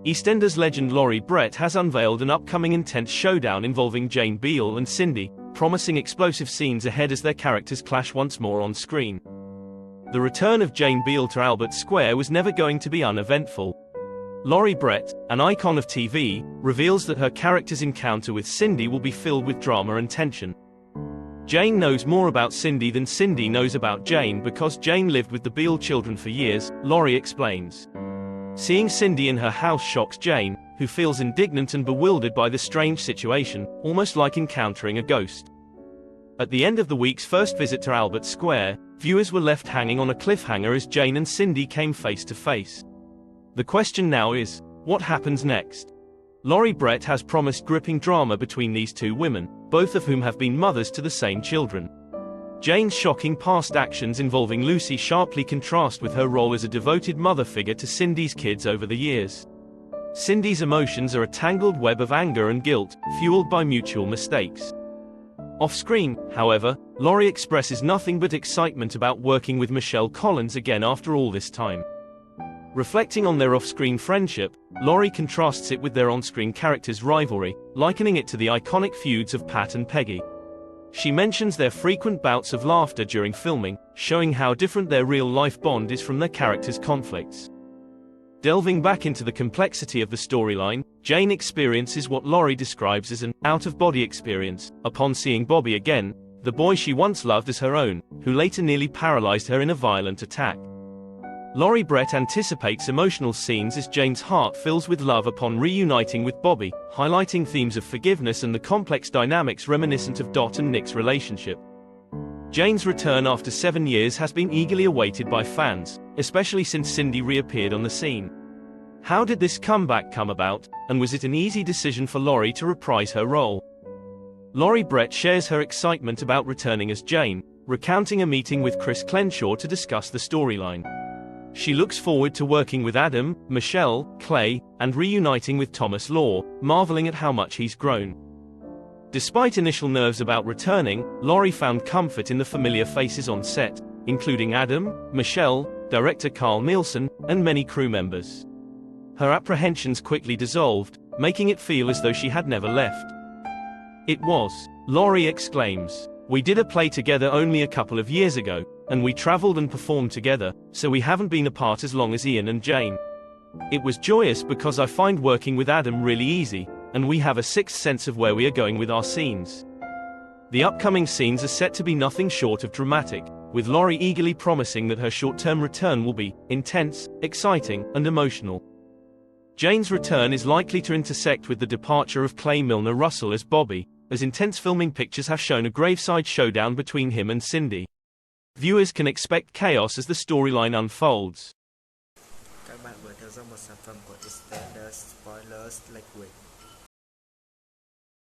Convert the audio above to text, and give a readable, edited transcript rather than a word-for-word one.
EastEnders legend Laurie Brett has unveiled an upcoming intense showdown involving Jane Beale and Cindy, promising explosive scenes ahead as their characters clash once more on screen. The return of Jane Beale to Albert Square was never going to be uneventful. Laurie Brett, an icon of TV, reveals that her character's encounter with Cindy will be filled with drama and tension. Jane knows more about Cindy than Cindy knows about Jane because Jane lived with the Beale children for years, Laurie explains. Seeing Cindy in her house shocks Jane, who feels indignant and bewildered by the strange situation, almost like encountering a ghost. At the end of the week's first visit to Albert Square, viewers were left hanging on a cliffhanger as Jane and Cindy came face to face. The question now is, what happens next? Laurie Brett has promised gripping drama between these two women, both of whom have been mothers to the same children. Jane's shocking past actions involving Lucy sharply contrast with her role as a devoted mother figure to Cindy's kids over the years. Cindy's emotions are a tangled web of anger and guilt, fueled by mutual mistakes. Off-screen, however, Laurie expresses nothing but excitement about working with Michelle Collins again after all this time. Reflecting on their off-screen friendship, Laurie contrasts it with their on-screen characters' rivalry, likening it to the iconic feuds of Pat and Peggy. She mentions their frequent bouts of laughter during filming, showing how different their real-life bond is from their characters' conflicts. Delving back into the complexity of the storyline, Jane experiences what Laurie describes as an out-of-body experience, upon seeing Bobby again, the boy she once loved as her own, who later nearly paralyzed her in a violent attack. Laurie Brett anticipates emotional scenes as Jane's heart fills with love upon reuniting with Bobby, highlighting themes of forgiveness and the complex dynamics reminiscent of Dot and Nick's relationship. Jane's return after 7 years has been eagerly awaited by fans, especially since Cindy reappeared on the scene. How did this comeback come about, and was it an easy decision for Laurie to reprise her role? Laurie Brett shares her excitement about returning as Jane, recounting a meeting with Chris Crenshaw to discuss the storyline. She looks forward to working with Adam, Michelle, Clay, and reuniting with Thomas Law, marveling at how much he's grown. Despite initial nerves about returning, Laurie found comfort in the familiar faces on set, including Adam, Michelle, director Carl Nielsen, and many crew members. Her apprehensions quickly dissolved, making it feel as though she had never left. "It was," Laurie exclaims. "We did a play together only a couple of years ago, and we traveled and performed together, so we haven't been apart as long as Ian and Jane. It was joyous because I find working with Adam really easy, and we have a sixth sense of where we are going with our scenes." The upcoming scenes are set to be nothing short of dramatic, with Laurie eagerly promising that her short-term return will be intense, exciting, and emotional. Jane's return is likely to intersect with the departure of Clay Milner Russell as Bobby, as intense filming pictures have shown a graveside showdown between him and Cindy. Viewers can expect chaos as the storyline unfolds. Các bạn vừa theo dõi một sản phẩm của Eastenders Spoilers lệch quỷ.